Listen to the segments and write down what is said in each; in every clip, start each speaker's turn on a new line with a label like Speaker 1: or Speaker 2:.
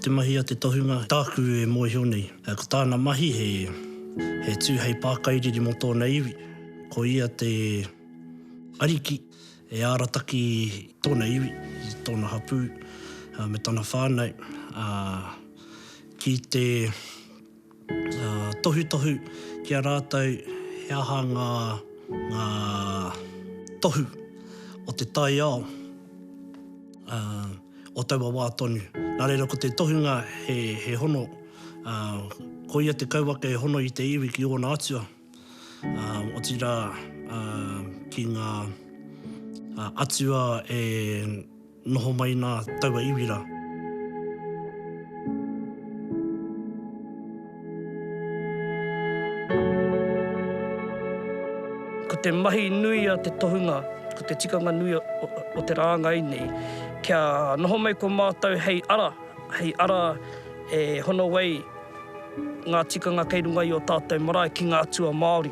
Speaker 1: te mahi a te tohunga tāku e moe heo nei. Ko tāna mahi he tūhei pākairiri mo tōna iwi. Ko ia te ariki e ārataki tōna iwi, i tōna hapu, me tōna whānau. Ki te tohu ki a rātou he aha ngā tohu o te tai ao. O taua wā tonu. Nā reira, ko te tohunga he hono. Ko ia te kauwaka e hono i te iwi ki ona atua. O tira ki ngā atua e noho mai nā taua iwira. Ko te mahi nui a te tohunga, ko te tikanga nui o te rāngai nei, kia noho mai ko mātou hei ara e hono wei ngā tikanga kei runga i o tātou marae ki ngā atua Māori.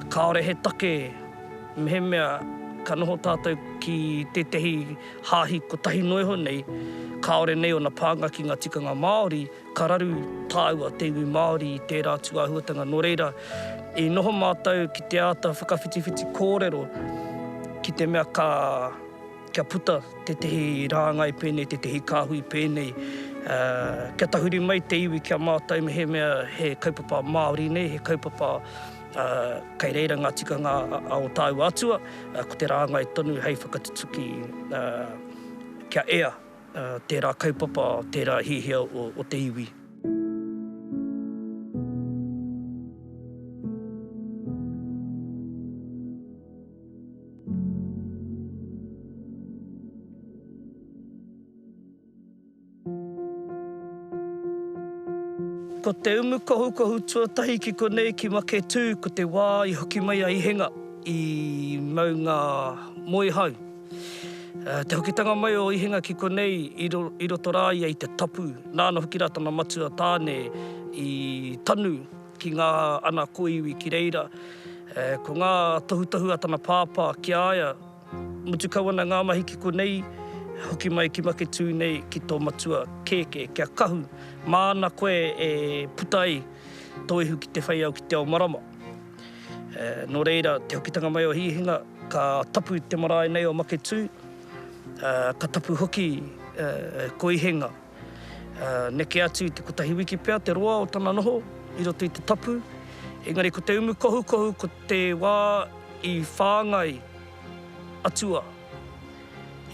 Speaker 1: Kāore he take, mehe mea ka noho tātou ki tetehi hāhi ko tahi noiho nei, kāore nei o na pānga ki ngā tikanga Māori, ka raru tāua te iwi Māori i tērā tuahuatanga. Nō reira, i noho mātou ki te āta whakawhitiwhiti kōrero, ki te mea kia puta te tehi rāngai pēnei, te tehi kāhui pēnei. Kia tahuri mai te iwi kia mātou me he mea he kaupapa Māori nei, he kaupapa kei reira ngā tikanga o tāu atua, ko te rāngai tonu hei whakatutuki kia ea tērā kaupapa, tērā hihia o te iwi. Ko te umu kohu tuatahi ki konei ki make tū, ko te wā i hoki mai a ihenga i maunga moehau. Te hokitanga mai o ihenga ki konei i roto rā ia i te tapu. Nāna hoki rā tana matua tāne i tanu ki ngā ana koiwi ki reira. Ko ngā tohu a tana pāpā ki aia, mutu kawana ngā mahi ki konei, hoki mai ki make tū nei ki tō matua kēke, kia kahu. Māna koe e putai toehu ki te whaiau ki te ao marama. Nō reira, te hokitanga mai o hihinga, ka tapu te marae nei o make tū, ka tapu hoki ko ihenga. Neke atu te kotahi wiki pea, te roa o tana noho, i roto i te tapu. Engari, ko te umu kohu, ko te wā i whāngai atua.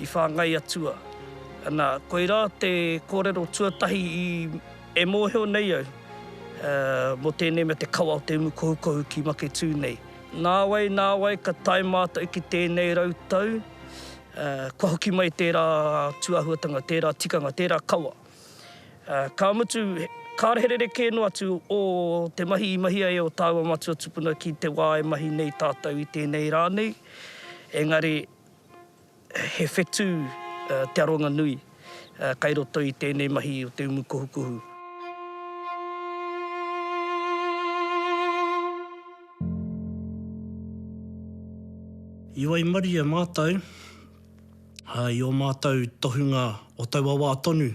Speaker 1: I whāngai atua. Ana, koe rā te kōrero tuatahi e mōheo nei au, mo tēnei mea te kawa o te umu kohu ki make tū nei. Nā wai, ka tai mātou ki tēnei rautau, kua hoki mai tērā tuahuatanga, tērā tikanga, tērā kawa. Ka mutu, kāreherere kēno atu o te mahi i mahi ai o tāua matua tupuna ki te wā e mahi nei tātou i tēnei rānei. Engari, he whetū te aronga nui, kai roto i tēnei mahi o te umu kohu. Iwai mari a mātou, i o mātou tohunga o taua wā tonu.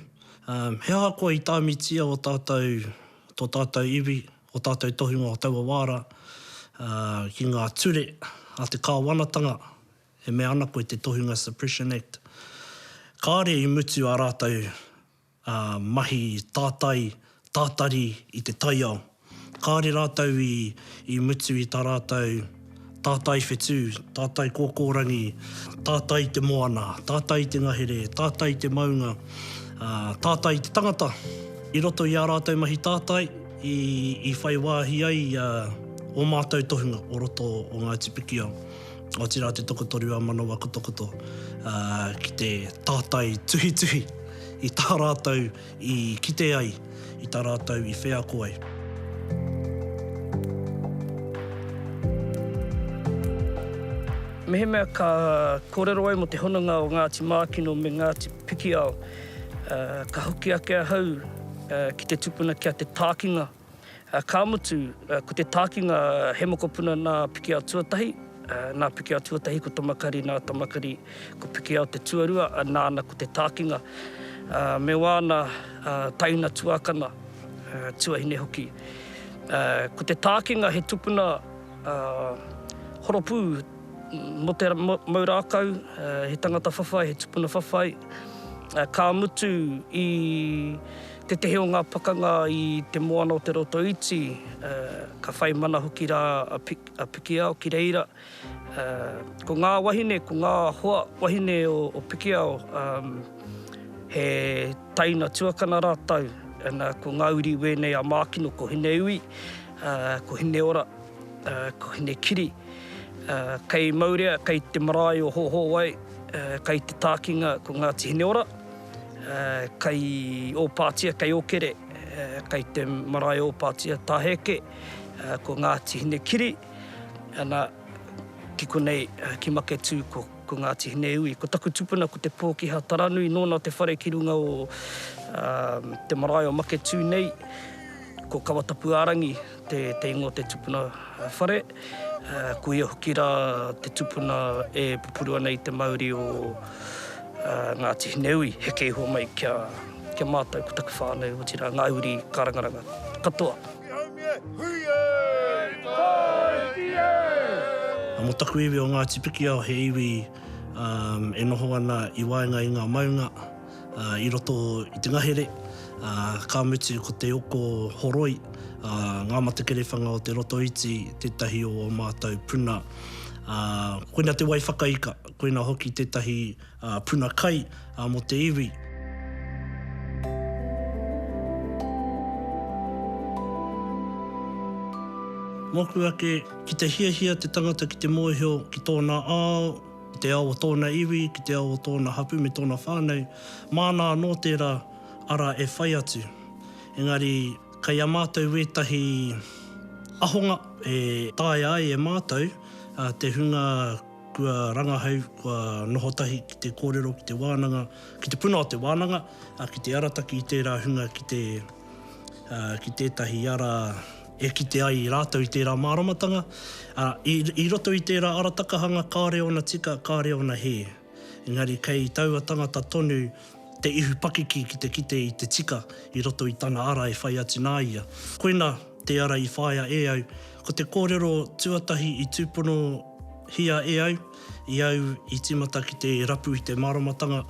Speaker 1: He aha koe i tāmitia o tātou iwi, o tātou tohunga o taua wāra, ki ngā ture a te kāwanatanga, he mea ana koe te Tohunga Suppression Act. Kāre i mutu a rātou mahi tātari i te taiao. Kāre rātou i mutu i tā rātou tātai whetū, tātai kōkōrangi, tātai te moana, tātai te ngahere, tātai te maunga, tātai te tangata. I roto i a rātou mahi tātai, i whai wāhi ai o mātou tohunga o roto o ngā tipikiao. O tira te tokotoru a manawa kotokoto, ki te tātai tuhi i tā rātou i kite ai, i tā rātou i whea koe. Mehe mea ka kōrero ai mo te hononga o Ngāti Mākino me Ngāti Pikiao, ka hoki ake ahau ki te tupuna kia te tākinga. Ka mutu, ko te tākinga he mokopuna nā Pikiao tuatahi, nā Pikiao tuatahi ko Tamakari, nā Tamakari ko Pikiao te tuarua, nāna ko te tākinga. me wāna taina tuakana, tuahine hoki. Ko te tākinga he tupuna horopū mo te maurākau, he tangata whawhai, he tupuna whawhai, ka mutu i te tehe o ngā pakanga i te moana o te roto iti, ka whai mana hoki rā a Pikiao ki reira. Ko ngā wahine, ko ngā hoa wahine o Pikiao, he taina tuakana rātau, ko ngā uri wēnei a mākino, ko hine ui, ko hine ora, ko hine kiri, kei maurea, kei te marae o hoho wai, kei te tākinga ko Ngāti hine ora, kei o Pātia, kei o Kere, kei te marae o Pātia tāheke, ko Ngāti hine kiri, ki konei ki make tū ko Ngāti hine ui. Ko taku tupuna ko te Pōkiha Taranui, nōna te whare ki runga o te marae o make tū nei, ko Kawatapu Arangi, te ingo te tupuna whare, ko ia hoki rā te tupuna e pupurua nei te Māori o Ngāti hine ui, he kei hoa mai kia mātou ko taku whānau o tira ngā uri karangaranga. Katoa.
Speaker 2: Mo taku iwi o Ngāti Pikiao he iwi e noho ana i waenga i ngā maunga i roto i te ngahere, ka mutu ko te oko horoi, ngā matakerewhanga o te roto iti, tētahi o mātou puna. Koina te wai whakaika, koina hoki tētahi puna kai mo te iwi. Moku ake, ki te hiahia te tangata ki te mōhio, ki tōna ao, ki te ao o tōna iwi, ki te ao o tōna hapu me tōna whānau, mānā nō tērā ara e whai atu. Engari, kai a mātou wētahi ahonga e tāi ai e mātou, te hunga kua rangahau, kua nohotahi ki te kōrero, ki te wānanga, ki te puna o te wānanga, ki te arataki i tērā hunga ki tētahi ara e ki te ai i rātou i tērā māramatanga. I roto i tērā aratakahanga, kāre ona tika, kāre ona he. Engari, kei taua tangata tonu te ihu pakiki ki te kite i te tika i roto i tana ara e whai atu nā ia. Koina te ara i whaia e au, ko te kōrero tuatahi i tūpono hia e au, i au i timata ki te rapu i te māramatanga,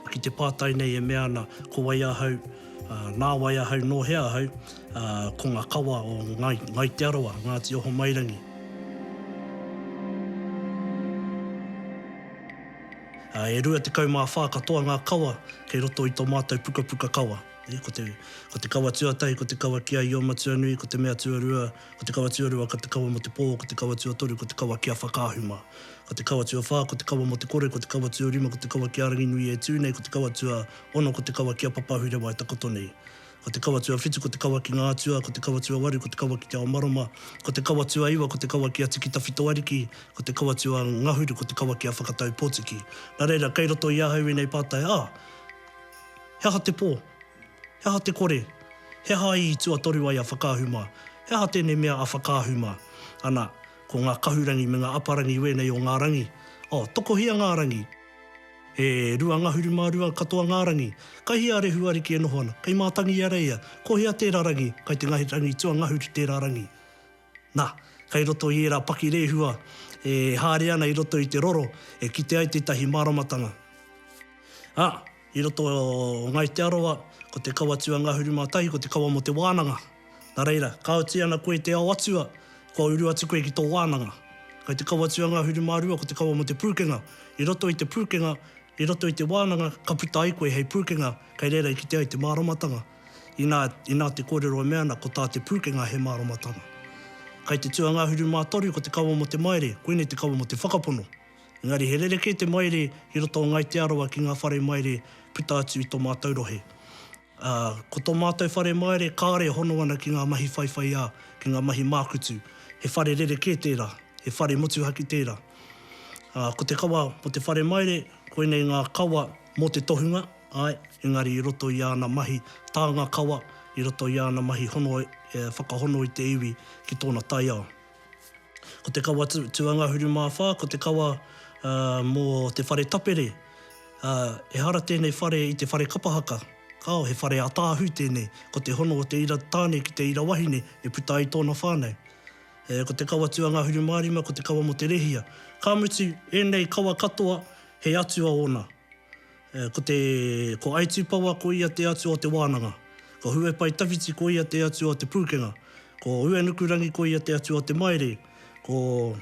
Speaker 2: ki te pātai nei e mea ana, ko Waiahau, nā Waiahau no hea hau, ko ngā kawa o ngai te aroa, Ngāti Oho Mairangi. E rua te kaumā whā katoa ngā kawa, kei roto i tō mātou puka kawa. Ko te kawa tuatai, ko te kawa kia i o Matuanui, ko te mea tuarua, ko te kawa tuarua, ko te kawa mo te pō, ko te kawa tuatoru, ko te kawa kia whakāhuma. Ko te kawa tua whā, ko te kawa mo te kore, ko te kawa tua rima, ko te kawa kia arangi nui e tūnei, ko te kawa tua ono, ko te kawa kia papahure wai takoto nei. Ko te kawa tua whitu, ko te kawa ki ngā tua, ko te kawa tua waru, ko te kawa ki te ao maroma, ko te kawa tua iwa, ko te kawa ki a tiki tawhito ariki, ko te kawa tua ngahuru, ko te kawa ki a whakatau pōtiki. Nā reira, kei roto i ahau i nei pātai, heha te pō, heha te kore, heha i tua toru ai a whakāhuma, heha tēnei mea a whakāhuma. Ana, ko ngā kahurangi me ngā aparangi wēnei o ngā rangi. Tokohia ngā rangi. E rua ngahuru mā rua katoa ngā rangi. Kai hia re huariki e noho ana. Kai mātangi a reia. Ko hea tērā rangi. Kai te ngahi rangi tua ngahuru tērā rangi. Nā, kai roto i era paki rehua. E hāre ana i roto i te roro. E kite ai tētahi māramatanga. I roto o ngai te aroa. Ko te kawa tua ngahuru mātahi. Ko te kawa mo te wānanga. Nā reira, kauti ana koe te ao atua. Ko uru atu koe ki tō wānanga. Kai te kawa tua ngahuru mā rua. Ko te kawa mo te pūkenga. I roto i te pūkenga. I roto i te wānanga, ka puta ai koe hei pūkenga, kei reira i ki te ai te māramatanga. I nā te kōrero mea ana, ko tā te pūkenga he māramatanga. Kai te tua ngāhuru mā toru, ko te kawa mo te maere, koine te kawa mo te whakapono. Engari, he rereke te maere, i roto o ngai te aroa ki ngā whare maere, puta atu i tō mātou rohe. Ko tō mātou whare maere, kāre hono ana ki ngā mahi whaiwhai ā, ki ngā mahi mākutu. He whare rereke tērā, he whare motuhaki tērā. Ko te kawa mo te whare maere, koinei ngā kawa mo te tohunga, engari i roto i ana mahi, tā ngā kawa, i roto i ana mahi whakahono i te iwi ki tōna taiao. Ko te kawa tua ngahuru mā whā, ko te kawa mo te whare tapere, E hara tēnei whare i te whare kapahaka. Kao, he whare atāhu tēnei. Ko te hono o te ira tāne ki te ira wahine, e puta i tōna whānei. Ko te kawa tua ngā huru mārima, ko te kawa mo te rehia. Ka mutu, enei kawa katoa, he atua ona. Ko Aitupawa, ko ia te atua o te wānanga. Ko Huepai Tawhiti, ko ia te atua o te pūkenga. Ko Uenukurangi, ko ia te atua o te maere. Ko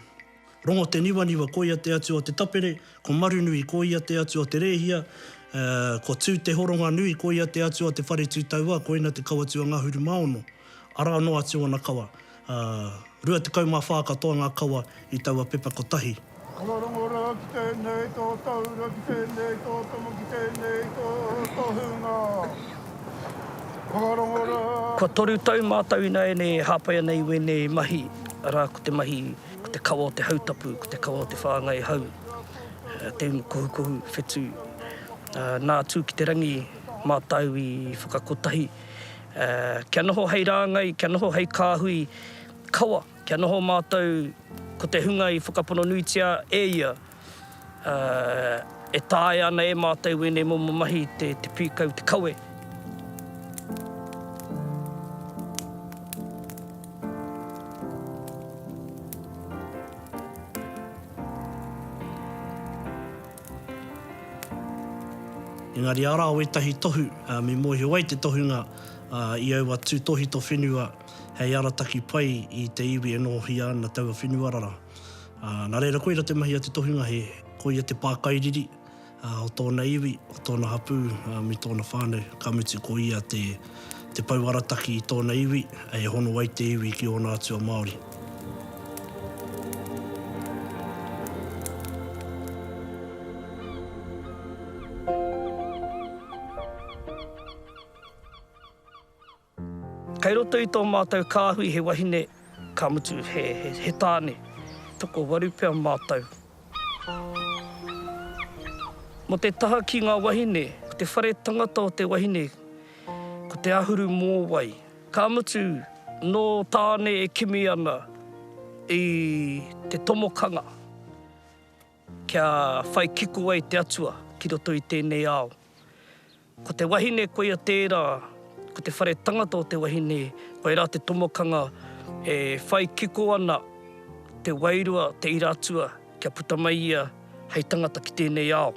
Speaker 2: Rongo te niwaniwa, ko ia te atua o te tapere. Ko Marunui, ko ia te atua o te rehia. Ko Tū te horonga nui, ko ia te atua o te whare tūtaua, ko ina te kawa tua ngā huru maono. Ara no atua na kawa. Rua te kaumā whākatoa ngā kawa i taua pepa kotahi.
Speaker 3: Whakarongora ki tēnei tō taura, ki tēnei tō tomo, ki tēnei tō hunga. Whakarongora.
Speaker 1: Kua toru tau mātau ina e ne hāpai nei wene mahi. Arā ko te mahi, ko te kawa o te hautapu, ko te kawa o te whāngai hau. Te unga kohukohu whetū. Nā tū ki te rangi mātau i whakakotahi. Kia noho hei rāngai, kia noho hei kāhui kawa. Kia noho mātau ko te hunga i whakapono nuitia e ia. E tāe ana e mātau wene momo mahi te pīkau te kawe.
Speaker 2: Engari ara o etahi tohu, me mohi wai te tohunga i aua tū tohi to whenua hei arataki pai i te iwi e nohi ana taua whenuarara. Nā reira koira te mahi a te tohunga he koia te pākairiri o tōna iwi, o tōna hapu, me tōna whānau. Ka mutu ko ia te pauarataki i tōna iwi, e hono wai te iwi ki o nā atua Māori.
Speaker 1: Kei roto i tō mātau kāhui he wahine, ka mutu he tāne. Toko waru pia mātau. Mo te taha ki ngā wahine, ko te whare tangata o te wahine, ko te ahuru mōwai. Ka mutu no tāne e kimi ana i te tomokanga. Kia whai kiko ai te atua ki roto i tēnei ao. Ko te wahine koia tērā, ko te whare tangata o te wahine, koe rā te tomokanga e whai kiko ana te wairua, te iratua, kia puta mai ia hei tangata ki tēnei ao.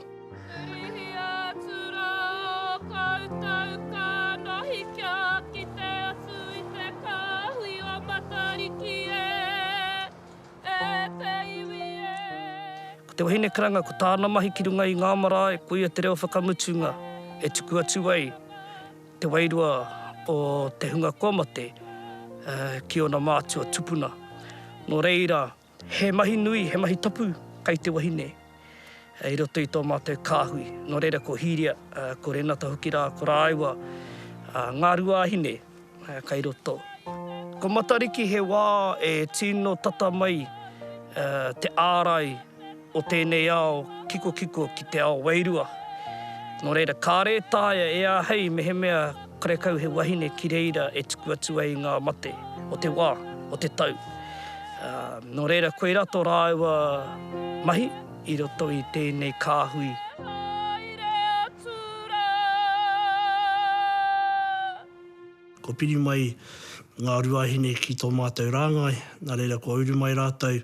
Speaker 1: Ko te wahine karanga, ko tāna mahi ki runga i ngā marae, ko ia te reo whakamutunga, e tuku atu ai. Te wairua o te hunga komate ki ona mātua tupuna. Nō reira, he mahi nui, he mahi tapu kai te wahine. I roto i tō mātou kāhui. Nō reira ko hiria, ko renata hoki rā, ko rāiwa, ngā ruahine kai roto. Ko matariki he wā e tino tata mai te ārai o tēnei ao kiko kiko ki te ao wairua. Nō reira, kā re tāia e a hei me he mea karekau he wahine ki reira e tuku atu ai ngā mate o te wā, o te tau. Nō reira, koe rato rāua mahi i roto i tēnei kāhui.
Speaker 2: Ko piri mai ngā ruahine ki tō mātou rāngai, nā reira ko auru mai rātou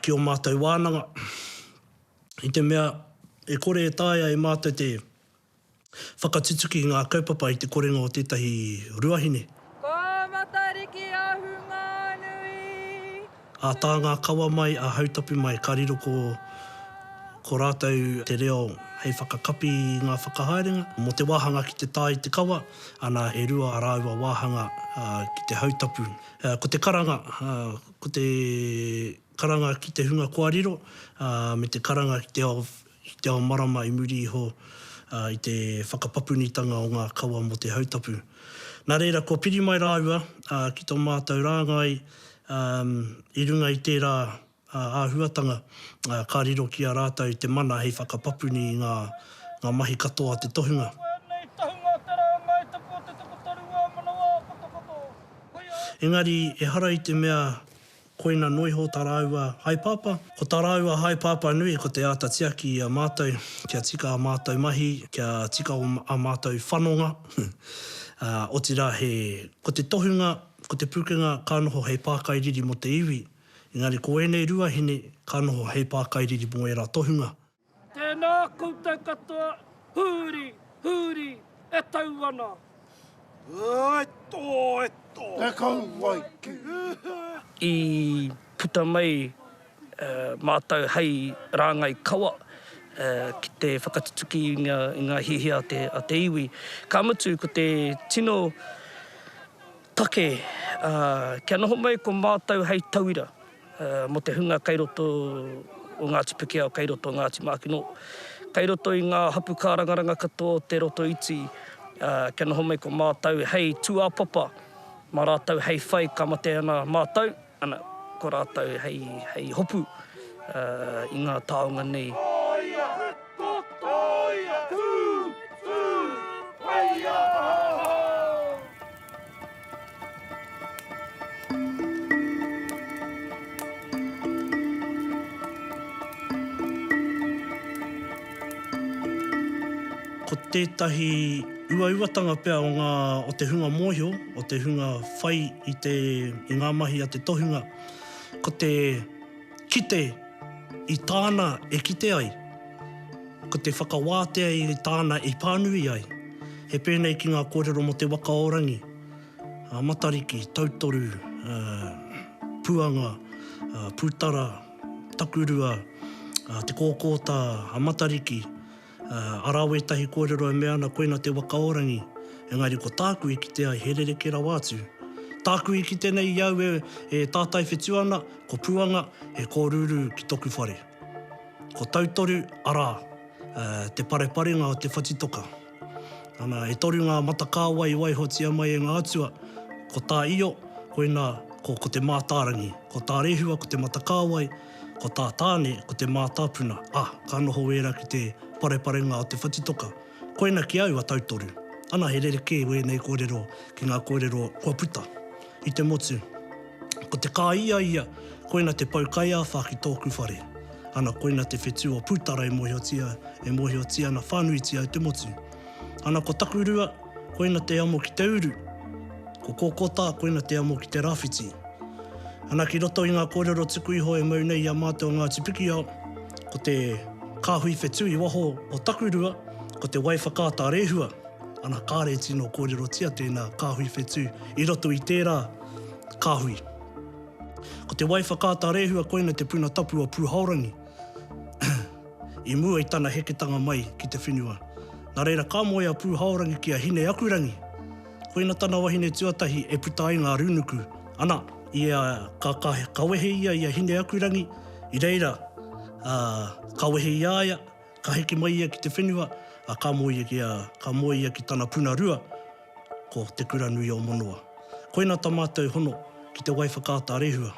Speaker 2: ki o mātou wānanga. I te mea, e kore e tāia e mātou te whakatutuki ngā kaupapa i te korenga o tētahi ruahine.
Speaker 4: Ko matariki a hunga nui.
Speaker 2: A tā ngā kawa mai, a hautapu mai, ka riro ko rātou te reo hei whakakapi ngā whakahaerenga. Mo te wāhanga ki te tā i te kawa, ana e rua a rāua wāhanga ki te hautapu. Ko te karanga, ki te hunga kōrero, me te karanga ki te ao marama i muri iho i te whakapapunitanga o ngā kawa mo te hautapu. Nā reira, ko piri mai rāua ki tō mātou rāngai i runga i tērā āhuatanga ka riro ki a rātou te mana hei whakapapuni i ngā mahi katoa te tohunga. Engari, e hara i te mea koina noiho taraua haipapa. Ko taraua haipapa nui ko te ata tiaki i a mātou, kia tika a mātou mahi, kia tika a mātou whanonga. O tira ko te tohunga, ko te pukenga kānoho hei pākairiri mo te iwi. Engari ko enei ruahine kānoho hei pākairiri mo e rā tohunga.
Speaker 1: Tēnā koutou katoa, huri, huri, e tau ana.
Speaker 3: E kau waiki.
Speaker 1: I puta mai mātou hei rāngai kawa ki te whakatutuki i ngā hihia a te iwi. Ka mutu ko te tino take, kia noho mai ko mātou hei tauira mo te hunga kairoto o Ngāti Pikiao, kairoto o Ngāti Mākino. Kairoto i ngā hapu kārangaranga katoa te roto iti, kia noho mai ko mātou hei tuāpapa, mā rātou hei whai kamate ana mātou, ana ko rātou hei hopu i ngā taonga nei.
Speaker 2: Ko tētahi uauatanga pea o te hunga mōhio, o te hunga whai i ngā mahi a te tohunga. Ko te kite i tāna e kite ai. Ko te whakawātea i tāna e pānui ai. He pēnei ki ngā kōrero mo te wakaorangi. Matariki, tautoru, puanga, pūtara, takurua, te kōkōta, matariki. Arawe tahi kōrero e mea ana koina te wakaorangi. Engari ko tāku i kite ai herereke rau atu. Tāku i kite nei iau e tātai whetuana, ko puanga e kōruru ki toku whare. Ko tautoru, ara, te pareparenga o te whatitoka. Ana, e toru ngā matakāwai waihotia mai e ngā atua. Ko tā io, koina ko te mātārangi. Ko tā rehua, ko te matakāwai. Ko tā tāne, ko te mātāpuna. Ka noho wera ki te pareparenga o te whatitoka. Koina ki au a tautoru. Ana he rereke wēnei kōrero ki ngā kōrero kua puta. I te motu. Ko te kā ia, koina te paukaia whaki tōku whare. Ana koina te whetu o pūtara e mohiotia na whānuitia i te motu. Ana ko takurua, koina te amo ki te uru. Ko kōkota, koina te amo ki te rāwhiti. Ana ki roto i ngā kōrero tuku iho e maunei a mātou Ngāti Pikiao, ko te kāhui whetu i waho o takurua, ko te waiwhakāta rehua. Ana kāre tino kōrero tia tēnā kāhui whetu i roto i tērā kāhui. Ko te waiwhakāta rehua koina te puna tapu o pūhaurangi. I mua i tana heketanga mai ki te whenua. Nā reira ka moe a pūhaurangi ki a hine akurangi. Koina tana wahine tuatahi e puta ai ngā runuku. Ana, ia ka kawehe ia i a hine akurangi. I reira, ka wehe iaia, ka heke mai ia ki te whenua, ka moe ia ki tana puna rua, ko te kura nui o monua. Koina ta mātou hono ki te waiwhakāta rehua.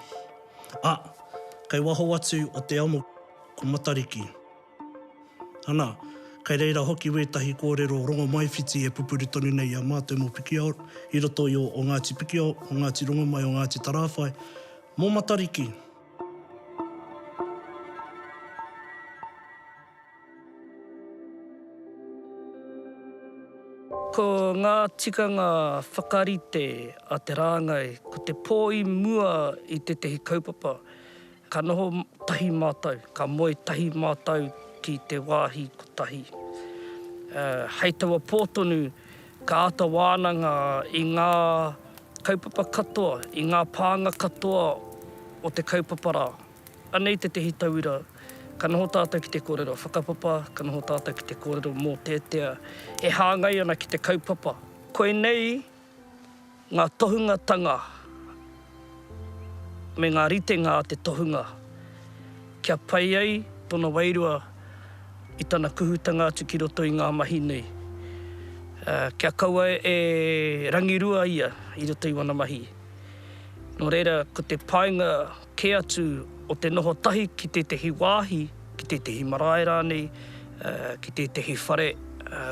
Speaker 2: Kai waho atu o te amo ko Matariki. Ana, kai reira hoki wētahi kōrero rongo maiwhiti e pupuri tonu nei a mātou mo Pikiao, i roto i o Ngāti Pikiao, o Ngāti Rongomai, o Ngāti Tarawhai, mō Matariki.
Speaker 1: Ko ngā tikanga whakarite a te rāngai, ko te pōi mua i te tehi kaupapa, ka noho tahi mātou, ka moe tahi mātou ki te wāhi ko tahi. Hei taua pōtonu, ka ata wānanga i ngā kaupapa katoa, i ngā pānga katoa o te kaupapara. Anei te tehi tauira, ka noho tātou ki te kōrero whakapapa, ka noho tātou ki te kōrero mō tētea, e hāngai ana ki te kaupapa. Koe nei, ngā tohungatanga, me ngā ritenga a te tohunga, kia pai ai tōna wairua i tana kuhutanga atu ki roto i ngā mahi nei. Kia kaua e rangirua ia i roto i wana mahi. Nō reira, ko te painga ke atu o te noho tahi ki te tehi wāhi, ki te tehi marae rānei, ki te tehi whare,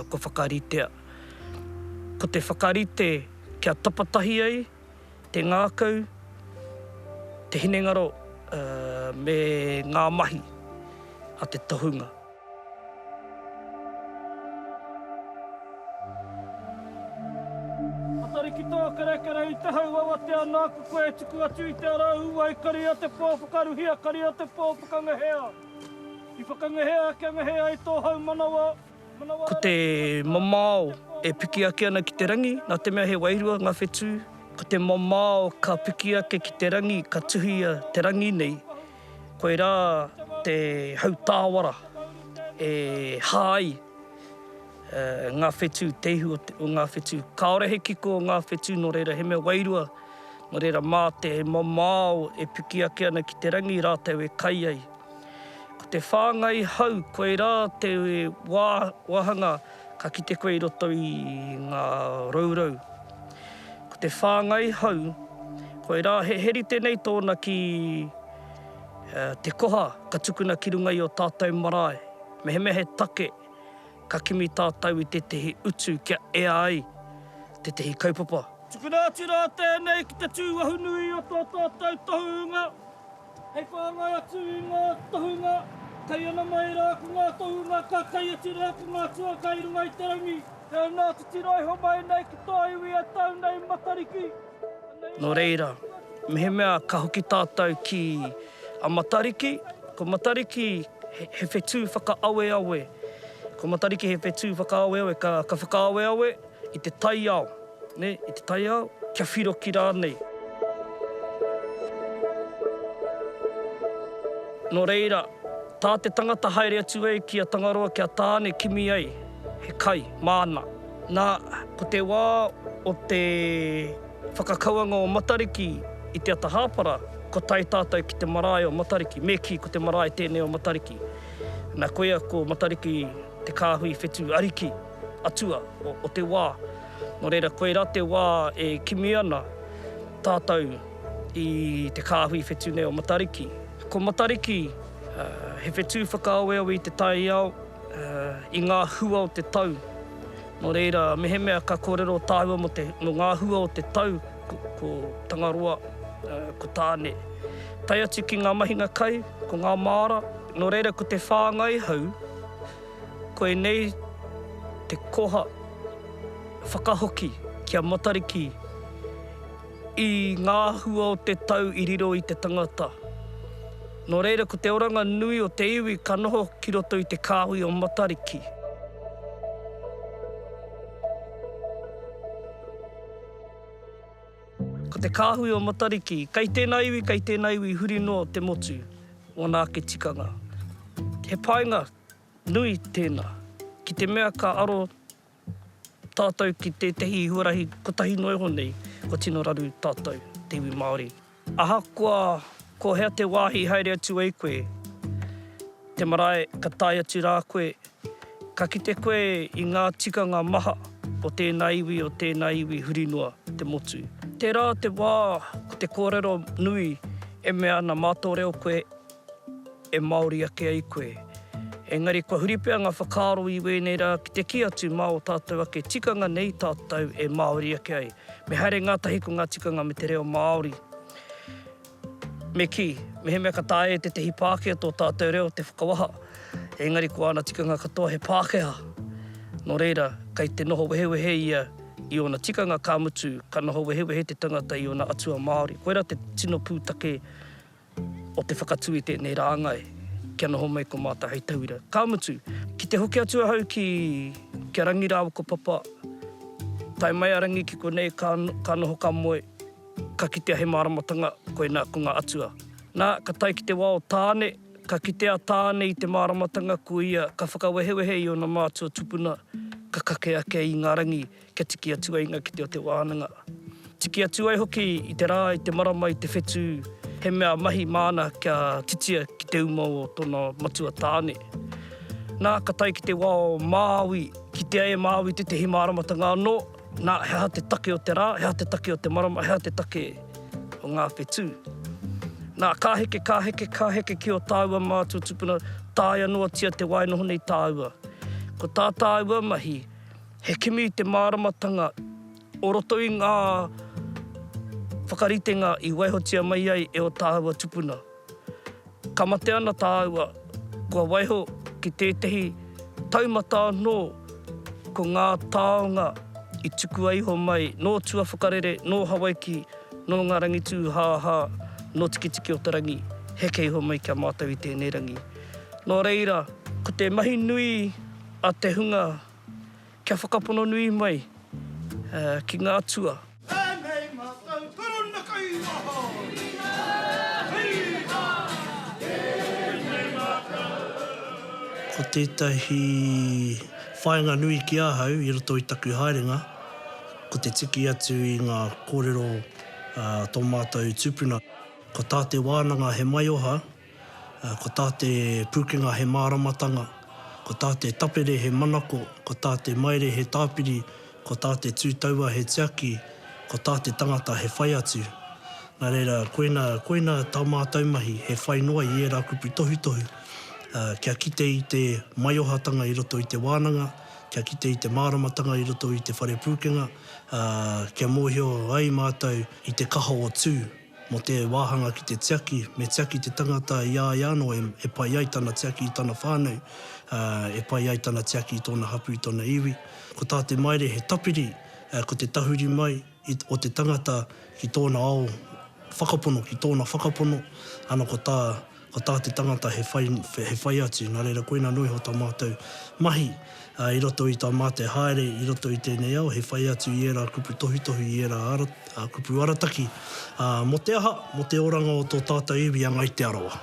Speaker 1: ko whakaritea. Ko te whakarite kia tapatahi ai, te ngākau, te hinengaro me ngā mahi a te tohunga. Matariki tō kere i te hauawa te anāku koe tuku atu i te arau ai kari a te pōwhakaruhia, kari a te pōwhakangahea. I whakangahea kia ngahea i tō hau manawa. Ko te mamao e piki ake ana ki te rangi, nā te mea he wairua ngā whetū. Ko te mamao ka piki ake ki te rangi, ka tuhia te rangi nei. Koe rā te hautāwara e hāi ngā whetū, teihu o ngā whetū. Kaore he kiko o ngā whetū, no reira he mea wairua. No reira mā te mamao e piki ake ana ki te rangi, rātau e kai ai. Ko te whāngai hau, koe rā te wāhanga ka kite koe i roto i ngā raurau. Ko te whāngai hau, koe rā he heri tēnei tōna ki te koha ka tukuna ki runga i o tātou marae. Mehe he take ka kimi tātou i te tehi utu kia ea ai, te tehi kaupapa. Tukuna atu rā tēnei ki te tūahu nui o tō tātou tohunga. Hei whāngai atu i ngā tohunga, kai ana mai rā ko ngā tohunga, ka kai atu rā ko ngā tua kai runga i te rangi. Hea nā te tirai ho mai nei ki tō iwi a tau nei Matariki. No reira, mehe mea ka hoki tātou ki a Matariki. Ko Matariki he whetū whakaawe-awe. Ko Matariki he whetū whakaawe-awe, ka whakaawe-awe i te taiao. Ne, i te taiao, kia whiro ki rānei. No reira, tā te tangata haere atu ai ki a Tangaroa kia tāne kimi ai, he kai, māna. Nā, ko te wā o te whakakauanga o Matariki i te ata hāpara, ko tai tātou ki te marae o Matariki, me ki ko te marae tēnei o Matariki. Nā koea ko Matariki te kāhui whetū ariki atua o te wā. No reira, koe rā te wā e kimi ana tātou i te kāhui whetū nei o Matariki. Ko Matariki, he whetū whakaaweawe i te taiao, i ngā hua o te tau. No reira, mehe mea ka kōrero tāua mo ngā hua o te tau, ko Tangaroa, ko tāne. Tai atu ki ngā mahinga kai, ko ngā māra. No reira, ko te whāngai hau, koe nei te koha whakahoki kia Matariki i ngā hua o te tau i riro i te tangata. No reira, ko te oranga nui o te iwi ka noho ki roto i te kāhui o Matariki. Ko te kāhui o Matariki, kei tēnā iwi huri noa te motu o nā ke tikanga. He painga nui tēnā, ki te mea ka aro tātou ki te tehi huarahi kotahi noiho nei, ko tino raru tātou, te iwi Māori. Ahakoa, ko hea te wāhi haere atu ai koe, te marae ka tai atu rā koe, ka kite koe i ngā tikanga maha o tēnā iwi huri noa te motu. Te rā te wā, ko te kōrero nui, e mea na mātō reo koe, e Māori ake ai koe. Engari, kua huripea ngā whakaaro i wēnei rā, ki te ki atu mā o tātou ake, tikanga nei tātou e Māori ake ai. Me haere ngā tahi ko ngā tikanga me te reo Māori. Me ki, mehe mea ka tāe te tehi Pākehā tō tātou reo te whakawaha. Engari, ko ana tikanga katoa he Pākehā. No reira, kei te noho wehewehe ia i ona tikanga ka mutu, ka noho wehewehe te tangata i ona atua Māori. Koera te tino pūtake o te whakatui tēnei rāngai, kia noho mai ko māta hei tauira. Ka mutu, ki te hoki atua hau kia rangi rāwa ko papa, tai mai a rangi ki ko nei ka noho ka moe, ka kitea he māramatanga koe nā ko ngā atua. Nā, ka tai ki te wā o tāne, ka kitea tāne i te māramatanga ko ia, ka whakawehewehe i ona mātua tupuna, ka kake ake i ngā rangi, kia tiki atua i ngā kite o te wānanga. Tiki atua ai hoki i te rā, i te marama, i te whetū, he mea mahi māna kia titia ki te uma o tōna matua tāne. Nā, ka tai ki te wā o Māui, ki te ae Māui te tehi māramatanga anō, nā, hea te take o te rā, hea te take o te marama, hea te take o ngā whetū. Nā, ka heke ki o tāua mātua tupuna, tāia noa tia te wainoho nei tāua. Ko tā tāua mahi, he kimi i te māramatanga, o roto i ngā whakaritenga i waihotia mai ai e o tāua tupuna. Ka mate ana tāua, kua waiho ki tētahi taumata anō ko ngā taonga i tuku aiho mai, nō tua whakarere, nō Hawaiki, nō ngā rangitū hāhā, nō tikitiki o te rangi, heke iho mai kia mātou i tēnei rangi. Nō reira, ko te mahi nui a te hunga, kia whakapono nui mai ki ngā tua.
Speaker 3: Ēnei mātou, turuna kai aho!
Speaker 2: Ko tētahi whaenga nui ki ahau i roto i taku haerenga, ko te tiki atu i ngā kōrero tō mātou tupuna. Ko tā te wānanga he maioha, ko tā te pūkenga he māramatanga, ko tā te tapere he manako, ko tā te maere he tāpiri, ko tā te tūtaua he tiaki, ko tā te tangata he whai atu. Nā reira, koina tā mātou mahi he whai noa i e rā kupu tohu. Kia kite i te maiohatanga i roto i te wānanga, kia kite i te māramatanga i roto i te whare pūkenga, kia mōhio ai mātou i te kaha o tū, mo te wāhanga ki te tiaki, me tiaki te tangata i āiano e pai ai tana tiaki i tana whānau, e pai ai tana tiaki i tōna hapu i tōna iwi. Ko tā te maere he tapiri, ko te tahuri mai o te tangata ki tōna ao whakapono, ki tōna whakapono, ana ko tā te tangata he whai atu. Nā reira, koina nui ho tā mātou mahi i roto i tā mātou haere, i roto i tēnei ao, he whai atu i era kupu tohu i era kupu arataki. Mo te aha, mo te oranga o tō tātou iwi a ngai te aroa.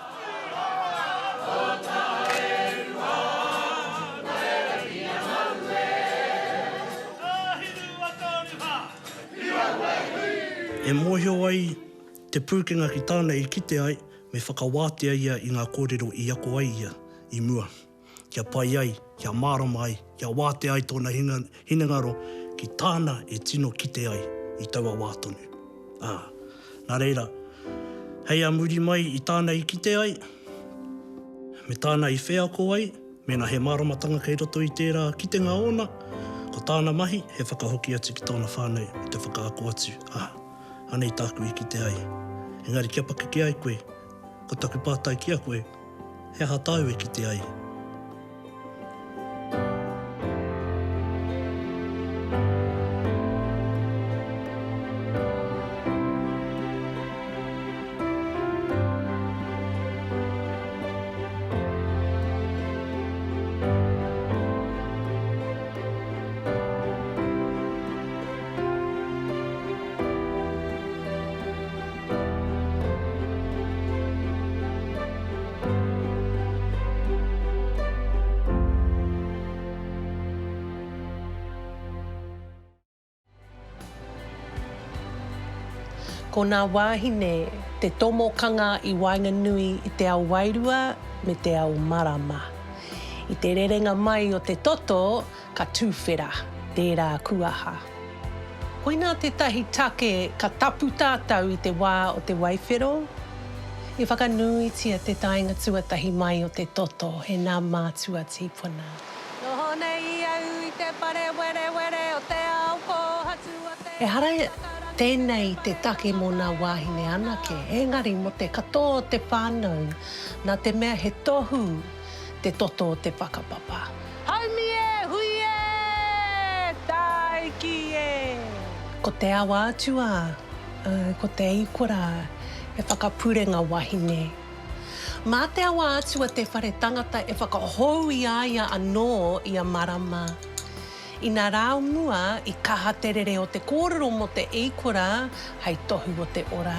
Speaker 2: E mōhio ai te pūkenga ki tāna i kite ai, me whakawātea ia i ngā kōrero i ako ai ia i mua. Kia pai ai, kia mārama ai, kia wātea ai tōna hinengaro ki tāna e tino kite ai i taua wātonu. Nā reira, hei a muri mai i tāna i kite ai, me tāna i wheako ai, mena he māramatanga kei roto i tērā kitenga ona, ko tāna mahi he whakahoki atu ki tōna whānau i te whakaako atu. Anei tāku i kite ai. Engari kia paka ki ai koe, ko taku pātai ki a koe, he hatau e kite ai.
Speaker 5: Ko ngā wāhine, te tomokanga i Wainganui i te ao Wairua me te ao Marama. I te rerenga mai o te toto, ka tūwhera, tērā kuaha. Koina te tahi take ka tapu tātou i te wā o te waiwhero. I whakanuitia te tainga tuatahi mai o te toto, he nā mātua tīpuna. Noho nei au i te pare were o te ao ko hatu o te... E hara tēnei te take mō ngā wāhine anake, engari mo te katoa te whānau, nā te mea he tohu te toto o te whakapapa. Haumi e, hui e, taiki e! Ko te awa atua, ko te ikora, e whakapurenga wahine. Mā te awa atua te whare tangata e whakahou i aia anō i a Marama. I nā rāu mua i kaha terere o te kōrero mo te eikora, hei tohu o te ora.